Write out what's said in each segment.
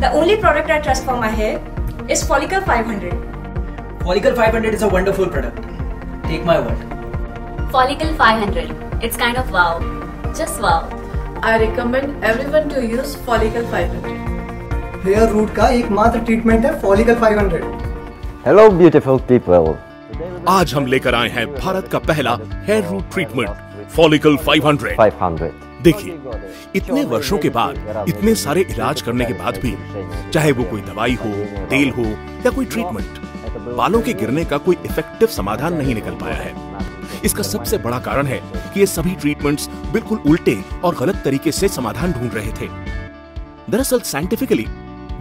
The only product I trust for my hair is Follicle 500. Follicle 500 is a wonderful product. Take my word. Follicle 500. It's kind of wow. Just wow. I recommend everyone to use Follicle 500. Hair root का एकमात्र ट्रीटमेंट है Follicle 500. Hello beautiful people. आज हम लेकर आए हैं भारत का पहला हेयर रूट ट्रीटमेंट Follicle 500. देखिए, इतने वर्षों के बाद इतने सारे इलाज करने के बाद भी, चाहे वो कोई दवाई हो, तेल हो या कोई ट्रीटमेंट, बालों के गिरने का कोई इफेक्टिव समाधान नहीं निकल पाया है। इसका सबसे बड़ा कारण है कि ये सभी ट्रीटमेंट्स बिल्कुल उल्टे और गलत तरीके से समाधान ढूंढ रहे थे। दरअसल साइंटिफिकली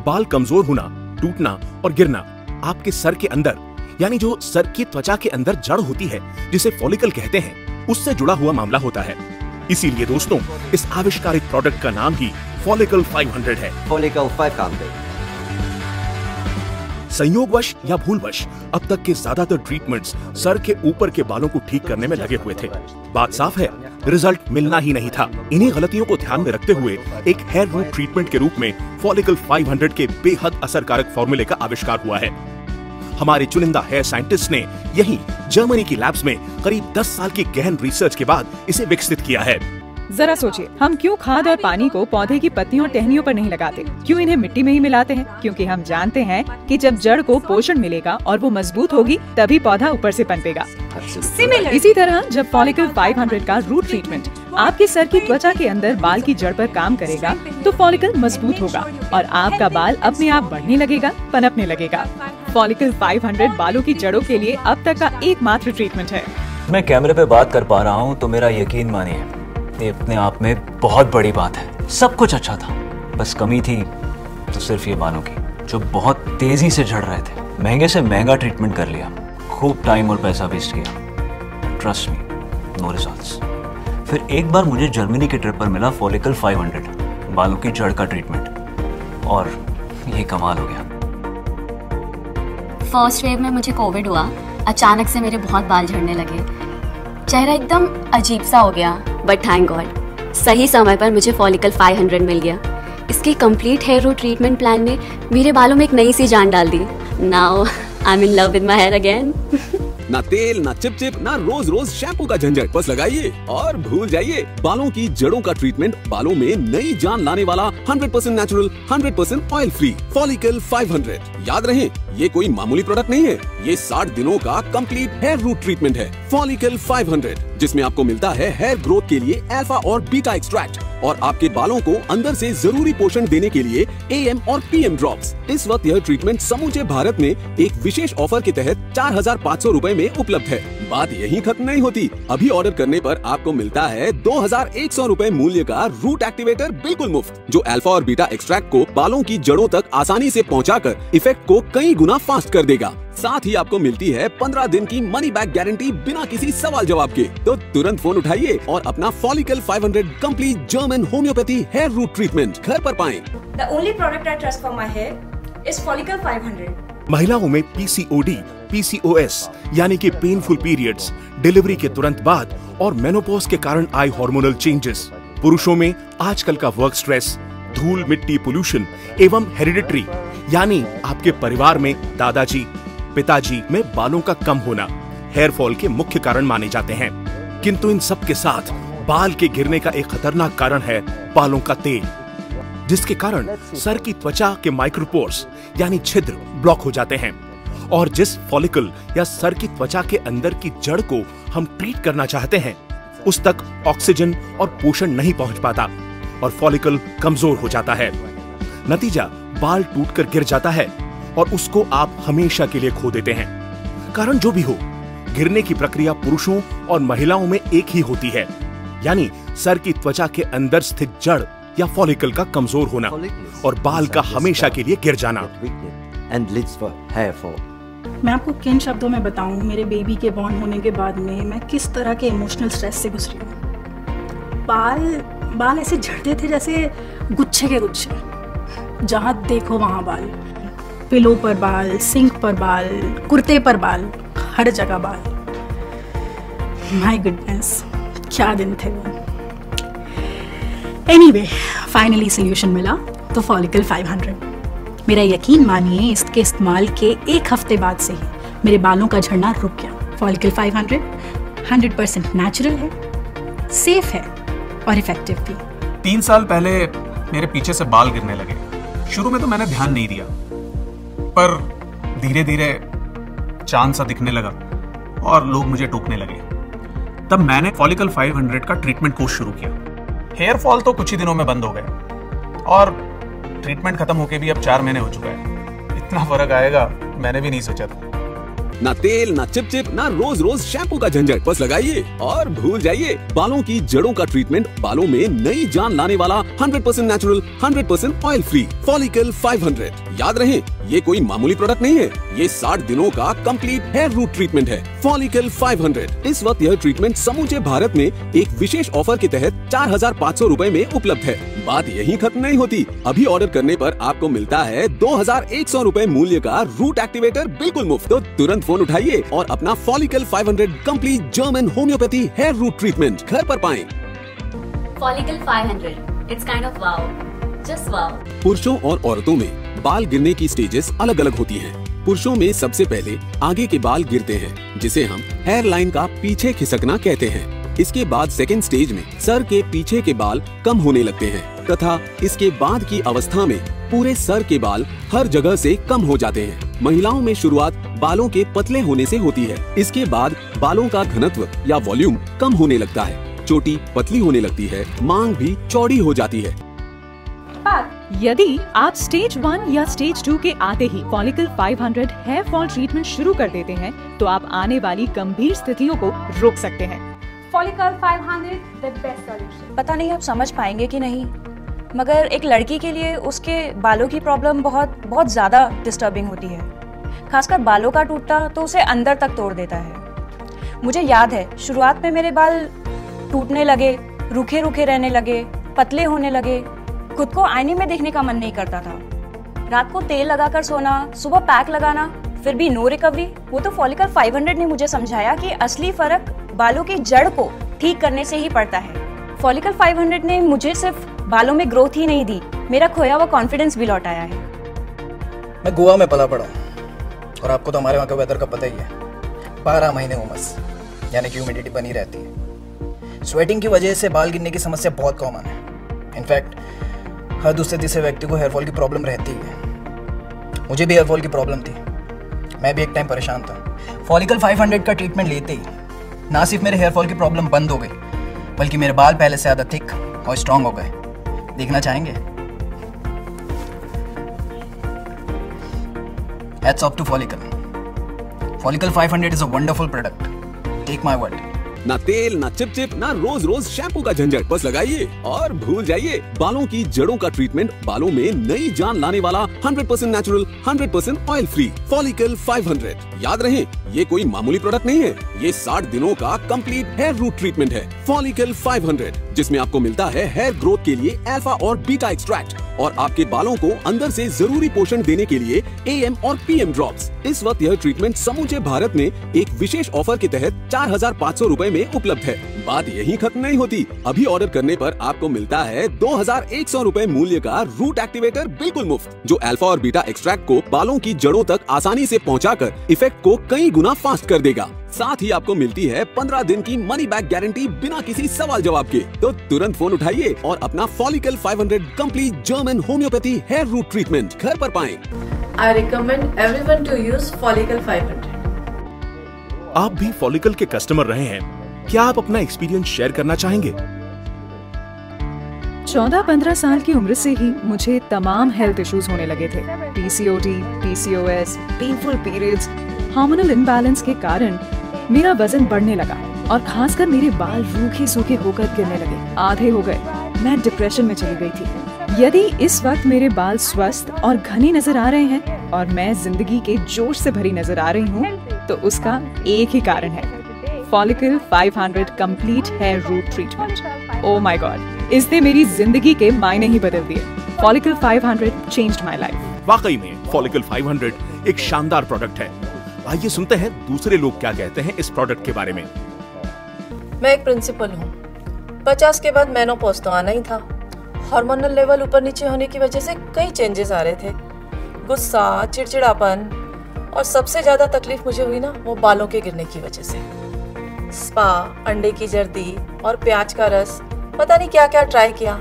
बाल कमजोर होना, टूटना और गिरना आपके सर के अंदर, यानी जो सर की त्वचा के अंदर जड़ होती है, जिसे फॉलिकल कहते हैं, उससे जुड़ा हुआ मामला होता है। इसीलिए दोस्तों, इस आविष्कारित प्रोडक्ट का नाम ही Follicle 500 है। Follicle 500. संयोगवश या भूलवश अब तक के ज्यादातर ट्रीटमेंट्स सर के ऊपर के बालों को ठीक करने में लगे हुए थे। बात साफ है, रिजल्ट मिलना ही नहीं था। इन्हीं गलतियों को ध्यान में रखते हुए एक हेयर रूट ट्रीटमेंट के रूप में Follicle 500 के बेहद असरकारक फॉर्मूले का आविष्कार हुआ है। हमारे चुनिंदा हेयर साइंटिस्ट ने यहीं जर्मनी की लैब्स में करीब 10 साल की गहन रिसर्च के बाद इसे विकसित किया है। जरा सोचिए, हम क्यों खाद और पानी को पौधे की पत्तियों और टहनियों पर नहीं लगाते? क्यों इन्हें मिट्टी में ही मिलाते हैं? क्योंकि हम जानते हैं कि जब जड़ को पोषण मिलेगा और वो मजबूत होगी, तभी पौधा ऊपर से पनपेगा। इसी तरह जब Follicle 500 का रूट ट्रीटमेंट आपके सर की त्वचा के अंदर बाल की जड़ पर काम करेगा, तो फॉलिकल मजबूत होगा और आपका बाल अपने आप बढ़ने लगेगा, पनपने लगेगा। Follicle 500 बालों की जड़ों के लिए अब तक का एकमात्र ट्रीटमेंट है। मैं कैमरे पे बात कर पा रहा हूँ तो मेरा यकीन मानिए, ये अपने आप में बहुत बड़ी बात है। सब कुछ अच्छा था, बस कमी थी तो सिर्फ ये बालों की, जो बहुत तेजी से झड़ रहे थे। महंगे से महंगा ट्रीटमेंट कर लिया, खूब टाइम और पैसा वेस्ट किया। Trust me, no results. फिर एक बार मुझे जर्मनी की ट्रिप पर मिला Follicle 500, बालों की जड़ का ट्रीटमेंट, और ये कमाल हो गया। फर्स्ट वेव में मुझे कोविड हुआ। अचानक से मेरे बहुत बाल झड़ने लगे, चेहरा एकदम अजीब सा हो गया। बट थैंक गॉड, सही समय पर मुझे Follicle 500 मिल गया। इसके complete hair root treatment plan ने मेरे बालों में एक नई सी जान डाल दी। Now I am in love with my hair again. ना तेल, ना चिप, ना रोज रोज शैम्पू का झंझट, बस लगाइए और भूल जाइए। बालों की जड़ों का ट्रीटमेंट, बालों में नई जान लाने वाला 100% नेचुरल, 100% ऑयल फ्री Follicle 500। याद रहे, ये कोई मामूली प्रोडक्ट नहीं है, ये 60 दिनों का कंप्लीट हेयर रूट ट्रीटमेंट है Follicle 500, जिसमें आपको मिलता है हेयर ग्रोथ के लिए अल्फा और बीटा एक्सट्रैक्ट और आपके बालों को अंदर से जरूरी पोषण देने के लिए AM और PM ड्रॉप्स। इस वक्त यह ट्रीटमेंट समूचे भारत में एक विशेष ऑफर के तहत 4500 रुपए में उपलब्ध है। बात यही खत्म नहीं होती, अभी ऑर्डर करने पर आपको मिलता है 2100 रुपए मूल्य का रूट एक्टिवेटर बिल्कुल मुफ्त, जो अल्फा और बीटा एक्सट्रैक्ट को बालों की जड़ों तक आसानी से पहुंचाकर इफेक्ट को कई गुना फास्ट कर देगा। साथ ही आपको मिलती है 15 दिन की मनी बैक गारंटी बिना किसी सवाल जवाब के। तो तुरंत फोन उठाइए और अपना Follicle 500 complete German homeopathy hair root treatment घर पर पाएं। The only product I trust for my hair is Follicle 500. महिलाओं में PCOD, PCOS यानी कि पेनफुल पीरियड्स, डिलीवरी के तुरंत बाद और मेनोपॉज के कारण आए हार्मोनल चेंजेस, पुरुषों में आजकल का वर्क स्ट्रेस, धूल मिट्टी पोल्यूशन एवं हेरिडिटरी यानी आपके परिवार में दादाजी पिताजी में बालों का कम होना हेयर फॉल के मुख्य कारण माने जाते हैं। किंतु इन सब के साथ बाल के गिरने का एक खतरनाक कारण है बालों का तेल, जिसके कारण सर की त्वचा के माइक्रोपोर्स यानी छिद्र ब्लॉक हो जाते हैं और जिस फॉलिकल या सर की त्वचा के अंदर की जड़ को हम ट्रीट करना चाहते हैं, उस तक ऑक्सीजन और पोषण नहीं पहुंच पाता और फॉलिकल कमजोर हो जाता है। नतीजा, बाल टूटकर गिर जाता है और उसको आप हमेशा के लिए खो देते हैं। कारण जो भी हो, गिरने की प्रक्रिया पुरुषों और महिलाओं में एक ही होती है, यानी सर की त्वचा के अंदर स्थित जड़ या फॉलिकल का कमजोर होना और बाल का हमेशा के लिए गिर जाना। मैं आपको किन शब्दों में बताऊं, मेरे बेबी के बॉर्न होने के बाद में मैं किस तरह के इमोशनल स्ट्रेस से गुजरी हूँ। बाल ऐसे झड़ते थे जैसे गुच्छे के गुच्छे, जहाँ देखो वहाँ बाल, पिलो पर बाल, सिंक पर बाल, कुर्ते पर बाल, हर जगह बाल। माय गुडनेस, क्या दिन थे वो। एनीवे, फाइनली सोल्यूशन मिला तो Follicle 500। मेरा यकीन मानिए, इसके इस्तेमाल के 1 हफ्ते बाद से ही मेरे बालों का झड़ना रुक गया। फॉलिकल 500 100% नेचुरल है, सेफ है और इफेक्टिव भी। 3 साल पहले मेरे पीछे से बाल गिरने लगे। शुरू में तो मैंने ध्यान नहीं दिया, पर धीरे धीरे चांद सा दिखने लगा और लोग मुझे टोकने लगे। तब मैंने फॉलिकल 500 का ट्रीटमेंट कोर्स शुरू किया। हेयर फॉल तो कुछ ही दिनों में बंद हो गए और ट्रीटमेंट खत्म होके भी अब 4 महीने हो चुका है। इतना फर्क आएगा मैंने भी नहीं सोचा था। ना तेल, ना चिपचिप, ना रोज रोज शैम्पू का झंझट, बस लगाइए और भूल जाइए। बालों की जड़ों का ट्रीटमेंट, बालों में नई जान लाने वाला 100% नेचुरल, 100% ऑयल फ्री फॉलिकल 500। याद रहे, ये कोई मामूली प्रोडक्ट नहीं है, ये 60 दिनों का कंप्लीट हेयर रूट ट्रीटमेंट है। फॉलिकल 500। इस वक्त यह ट्रीटमेंट समूचे भारत में एक विशेष ऑफर के तहत 4500 रुपए में उपलब्ध है। बात यही खत्म नहीं होती, अभी ऑर्डर करने पर आपको मिलता है 2100 रुपए मूल्य का रूट एक्टिवेटर बिल्कुल मुफ्त। तो तुरंत फोन उठाइए और अपना follicle 500 complete German homeopathy hair root treatment घर पर पाएं। Follicle 500, it's kind of wow, just wow. पुरुषों और औरतों में बाल गिरने की स्टेजेस अलग अलग होती हैं। पुरुषों में सबसे पहले आगे के बाल गिरते हैं, जिसे हम हेयर लाइन का पीछे खिसकना कहते हैं। इसके बाद सेकेंड स्टेज में सर के पीछे के बाल कम होने लगते हैं तथा इसके बाद की अवस्था में पूरे सर के बाल हर जगह से कम हो जाते हैं। महिलाओं में शुरुआत बालों के पतले होने से होती है। इसके बाद बालों का घनत्व या वॉल्यूम कम होने लगता है, चोटी पतली होने लगती है, मांग भी चौड़ी हो जाती है। यदि आप स्टेज 1 या स्टेज 2 के आते ही फॉलिकल 500 हेयर फॉल ट्रीटमेंट शुरू कर देते हैं तो आप आने वाली गंभीर स्थितियों को रोक सकते हैं। Follicle 500 the best solution. पता नहीं आप समझ पाएंगे कि नहीं, मगर एक लड़की के लिए उसके बालों की प्रॉब्लम बहुत ज़्यादा डिस्टर्बिंग होती है। खासकर बालों का टूटना तो उसे अंदर तक तोड़ देता है। मुझे याद है शुरुआत में मेरे बाल टूटने लगे, रूखे रूखे रहने लगे, पतले होने लगे, खुद को आईने में देखने का मन नहीं करता था। रात को तेल लगाकर सोना, सुबह पैक लगाना, फिर भी नो रिकवरी। वो तो फॉलिकल 500 ने मुझे समझाया कि असली फर्क बालों की जड़ को ठीक करने से ही पड़ता है। फॉलिकल 500 ने मुझे सिर्फ बालों में ग्रोथ ही नहीं दी, मेरा खोया हुआ कॉन्फिडेंस भी लौटाया है। मैं गोवा में पला पड़ा और आपको तो हमारे वहाँ का वेदर का पता ही है। 12 महीने उमस यानी कि ह्यूमिडिटी बनी रहती है। स्वेटिंग की वजह से बाल गिरने की समस्या बहुत कॉमन है। इनफैक्ट हर दूसरे तीसरे व्यक्ति को हेयर फॉल की प्रॉब्लम रहती है। मुझे भी हेयर फॉल की प्रॉब्लम थी, मैं भी एक टाइम परेशान था। फॉलिकल 500 का ट्रीटमेंट लेते ही ना सिर्फ मेरे हेयर फॉल की प्रॉब्लम बंद हो गई, बल्कि मेरे बाल पहले से ज़्यादा थिक और स्ट्रांग हो गए। देखना चाहेंगे? Hats off to Follicle. Follicle 500 is a wonderful product. Take my word. ना तेल, ना चिपचिप, ना रोज रोज शैम्पू का झंझट, बस लगाइए और भूल जाइए। बालों की जड़ों का ट्रीटमेंट, बालों में नई जान लाने वाला 100% नेचुरल, 100% ऑयल फ्री फॉलिकल 500। याद रहे, ये कोई मामूली प्रोडक्ट नहीं है, ये 60 दिनों का कंप्लीट हेयर रूट ट्रीटमेंट है। फॉलिकल 500, जिसमें आपको मिलता है हेयर ग्रोथ के लिए अल्फा और बीटा एक्सट्रैक्ट और आपके बालों को अंदर से जरूरी पोषण देने के लिए AM और PM ड्रॉप्स। इस वक्त यह ट्रीटमेंट समूचे भारत में एक विशेष ऑफर के तहत 4500 रुपए में उपलब्ध है। बात यही खत्म नहीं होती, अभी ऑर्डर करने पर आपको मिलता है 2100 रुपए मूल्य का रूट एक्टिवेटर बिल्कुल मुफ्त, जो अल्फा और बीटा एक्सट्रैक्ट को बालों की जड़ों तक आसानी से पहुंचाकर इफेक्ट को कई गुना फास्ट कर देगा। साथ ही आपको मिलती है 15 दिन की मनी बैक गारंटी बिना किसी सवाल जवाब के। तो तुरंत फोन उठाइए और अपना follicle 500 complete German homeopathy hair root treatment घर पर पाएं। I recommend everyone to use Follicle 500. आप भी फॉलिकल के कस्टमर रहे हैं, क्या आप अपना एक्सपीरियंस शेयर करना चाहेंगे? 14-15 साल की उम्र से ही मुझे तमाम हेल्थ इश्यूज होने लगे थे। PCOD, PCOS, painful periods, hormonal imbalance के कारण मेरा वजन बढ़ने लगा और खासकर मेरे बाल रूखे सूखे होकर गिरने लगे, आधे हो गए। मैं डिप्रेशन में चली गई थी। यदि इस वक्त मेरे बाल स्वस्थ और घने नजर आ रहे हैं और मैं जिंदगी के जोश से भरी नजर आ रही हूँ, तो उसका एक ही कारण है, follicle 500 complete hair root treatment. Oh my god, इसने मेरी जिंदगी के मायने ही बदल दिए। Follicle 500 changed my life. वाकई में फॉलिकल 500 एक शानदार प्रोडक्ट है। आइए सुनते हैं दूसरे लोग क्या कहते हैं इस प्रोडक्ट के बारे में। मैं एक प्रिंसिपल हूँ। 50 के बाद मेनोपॉज तो आना ही था। हार्मोनल लेवल ऊपर नीचे होने की वजह से कई चेंजेस आ रहे थे। गुस्सा, चिड़चिड़ापन और सबसे ज्यादा तकलीफ मुझे हुई ना वो बालों के गिरने की वजह से। स्पा, अंडे की जर्दी और प्याज का रस, पता नहीं क्या क्या ट्राई किया,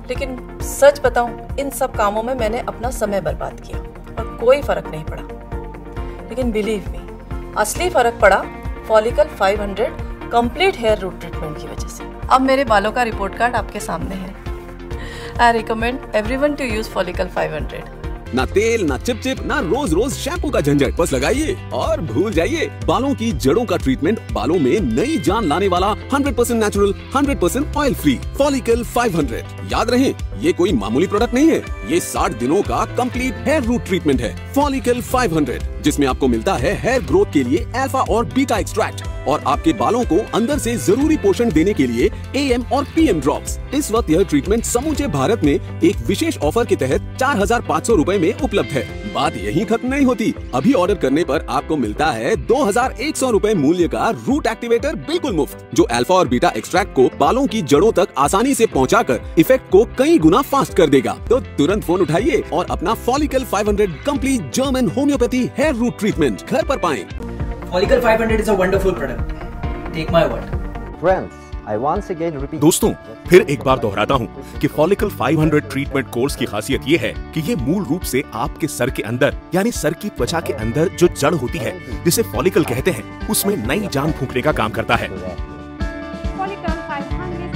लेकिन सच बताऊं इन सब कामों में मैंने अपना समय बर्बाद किया और कोई फर्क नहीं पड़ा। लेकिन बिलीव मी, असली फर्क पड़ा follicle 500 complete hair root treatment की वजह से। अब मेरे बालों का रिपोर्ट कार्ड आपके सामने है। I recommend everyone to use follicle 500। ना तेल, ना चिपचिप, ना रोज रोज शैम्पू का झंझट, बस लगाइए और भूल जाइए। बालों की जड़ों का ट्रीटमेंट, बालों में नई जान लाने वाला 100% नेचुरल, 100% ऑयल फ्री फॉलिकल 500। याद रहे, ये कोई मामूली प्रोडक्ट नहीं है, ये 60 दिनों का कंप्लीट हेयर रूट ट्रीटमेंट है। फॉलिकल 500, जिसमें आपको मिलता है हेयर ग्रोथ के लिए अल्फा और बीटा एक्सट्रैक्ट और आपके बालों को अंदर से जरूरी पोषण देने के लिए AM और PM ड्रॉप्स। इस वक्त यह ट्रीटमेंट समूचे भारत में एक विशेष ऑफर के तहत 4500 रूपए में उपलब्ध है। बात यहीं खत्म नहीं होती, अभी ऑर्डर करने पर आपको मिलता है 2100 रूपए मूल्य का रूट एक्टिवेटर बिल्कुल मुफ्त, जो अल्फा और बीटा एक्सट्रैक्ट को बालों की जड़ों तक आसानी से पहुंचाकर इफेक्ट को कई गुना फास्ट कर देगा। तो तुरंत फोन उठाइए और अपना follicle 500 complete German homeopathy hair root treatment घर पर पाएं। Folical 500 is a wonderful product. Take my word. Friends, I once again repeat. दोस्तों, फिर एक बार दोहराता हूँ कि फॉलिकल 500 ट्रीटमेंट कोर्स की खासियत ये है कि ये मूल रूप से आपके सर के अंदर यानी सर की त्वचा के अंदर जो जड़ होती है, जिसे फॉलिकल कहते हैं, उसमें नई जान फूंकने का काम करता है।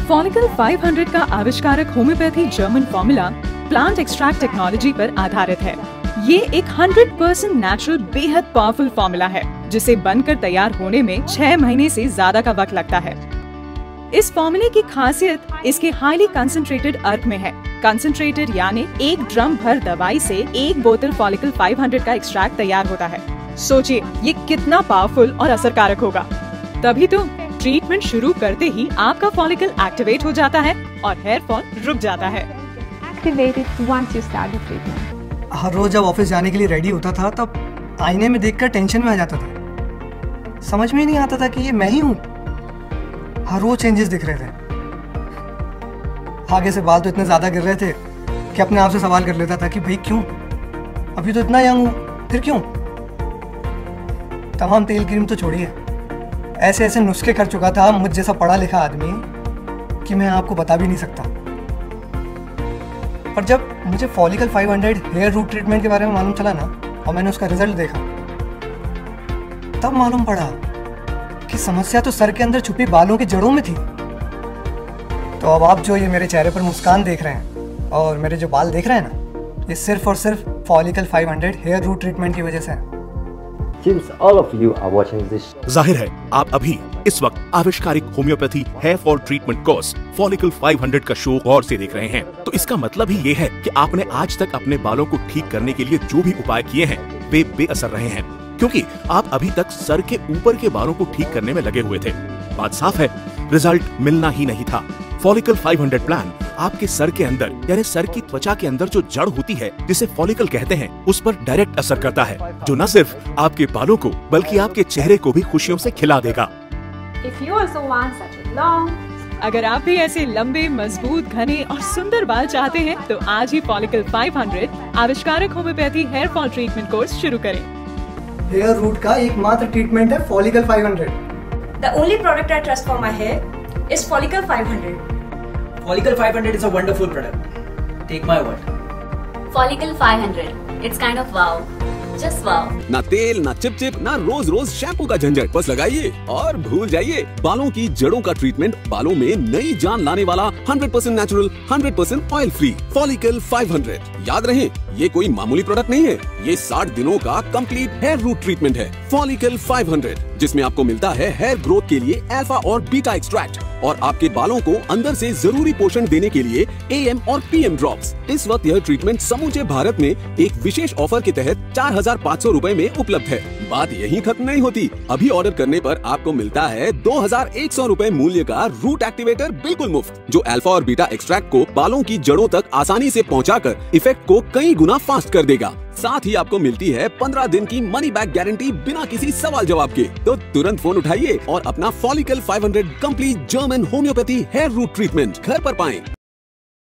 फॉलिकल 500 का आविष्कारक homeopathy German formula plant extract technology पर आधारित है। ये एक 100% नेचुरल बेहद पावरफुल फॉर्मूला है, जिसे बनकर तैयार होने में 6 महीने से ज्यादा का वक्त लगता है। इस फॉर्मूले की खासियत इसके हाईली कंसंट्रेटेड अर्क में है। कंसंट्रेटेड यानी एक ड्रम भर दवाई से 1 बोतल फॉलिकल 500 का एक्सट्रैक्ट तैयार होता है। सोचिए ये कितना पावरफुल और असरकारक होगा। तभी तो ट्रीटमेंट शुरू करते ही आपका फॉलिकल एक्टिवेट हो जाता है और हेयर फॉल रुक जाता है। हर रोज जब ऑफिस जाने के लिए रेडी होता था तब आईने में देखकर टेंशन में आ जाता था। समझ में ही नहीं आता था कि ये मैं ही हूँ। हर रोज चेंजेस दिख रहे थे। आगे से बाल तो इतने ज्यादा गिर रहे थे कि अपने आप से सवाल कर लेता था कि भाई क्यों, अभी तो इतना यंग हूँ, फिर क्यों। तमाम तेल क्रीम तो छोड़िए, ऐसे ऐसे नुस्खे कर चुका था मुझ जैसा पढ़ा लिखा आदमी कि मैं आपको बता भी नहीं सकता। पर जब मुझे फॉलिकल 500 हेयर रूट ट्रीटमेंट के बारे में मालूम चला ना, और मैंने उसका रिजल्ट देखा, तब मालूम पड़ा कि समस्या तो सर के अंदर छुपी बालों की जड़ों में थी। तो अब आप जो ये मेरे चेहरे पर मुस्कान देख रहे हैं और मेरे जो बाल देख रहे हैं ना, ये सिर्फ और सिर्फ फॉलिकल 500 हेयर रूट ट्रीटमेंट की वजह से है। Since all of you are watching this, जाहिर है आप अभी इस वक्त आविष्कारिक homeopathy hair fall treatment course follicle 500 का शो गौर से देख रहे हैं। तो इसका मतलब ही ये है कि आपने आज तक अपने बालों को ठीक करने के लिए जो भी उपाय किए हैं वे बेअसर रहे हैं, क्योंकि आप अभी तक सर के ऊपर के बालों को ठीक करने में लगे हुए थे। बात साफ है, रिजल्ट मिलना ही नहीं था। फॉलिकल 500 प्लान आपके सर के अंदर यानी सर की त्वचा के अंदर जो जड़ होती है, जिसे फॉलिकल कहते हैं, उस पर डायरेक्ट असर करता है, जो न सिर्फ आपके बालों को बल्कि आपके चेहरे को भी खुशियों से खिला देगा। If you also want such a long, अगर आप भी ऐसे लंबे, मजबूत, घने और सुंदर बाल चाहते हैं तो आज ही फॉलिकल 500 आविष्कारक homeopathy hair fall treatment course शुरू करें। हेयर रूट का एकमात्र ट्रीटमेंट है follicle 500। The only product I trust for my hair is Folical 500. Folical 500 is a wonderful product. Take my word. Folical 500. It's kind of wow. Just wow. ना तेल, ना चिपचिप, ना रोज रोज शैम्पू का झंझट, बस लगाइए और भूल जाइए। बालों की जड़ों का ट्रीटमेंट, बालों में नई जान लाने वाला 100% नेचुरल, 100% ऑयल फ्री फॉलिकल 500। याद रहे, ये कोई मामूली प्रोडक्ट नहीं है, ये 60 दिनों का कंप्लीट हेयर रूट ट्रीटमेंट है। फॉलिकल 500, जिसमें आपको मिलता है हेयर ग्रोथ के लिए अल्फा और बीटा एक्सट्रैक्ट और आपके बालों को अंदर से जरूरी पोषण देने के लिए AM और PM ड्रॉप्स। इस वक्त यह ट्रीटमेंट समूचे भारत में एक विशेष ऑफर के तहत 4500 रूपए में उपलब्ध है। बात यहीं खत्म नहीं होती, अभी ऑर्डर करने पर आपको मिलता है 2100 रूपए मूल्य का रूट एक्टिवेटर बिल्कुल मुफ्त, जो अल्फा और बीटा एक्सट्रैक्ट को बालों की जड़ों तक आसानी से पहुंचाकर इफेक्ट को कई गुना फास्ट कर देगा। साथ ही आपको मिलती है 15 दिन की मनी बैक गारंटी बिना किसी सवाल जवाब के। तो तुरंत फोन उठाइए और अपना follicle 500 complete German homeopathy hair root treatment घर पर पाएं।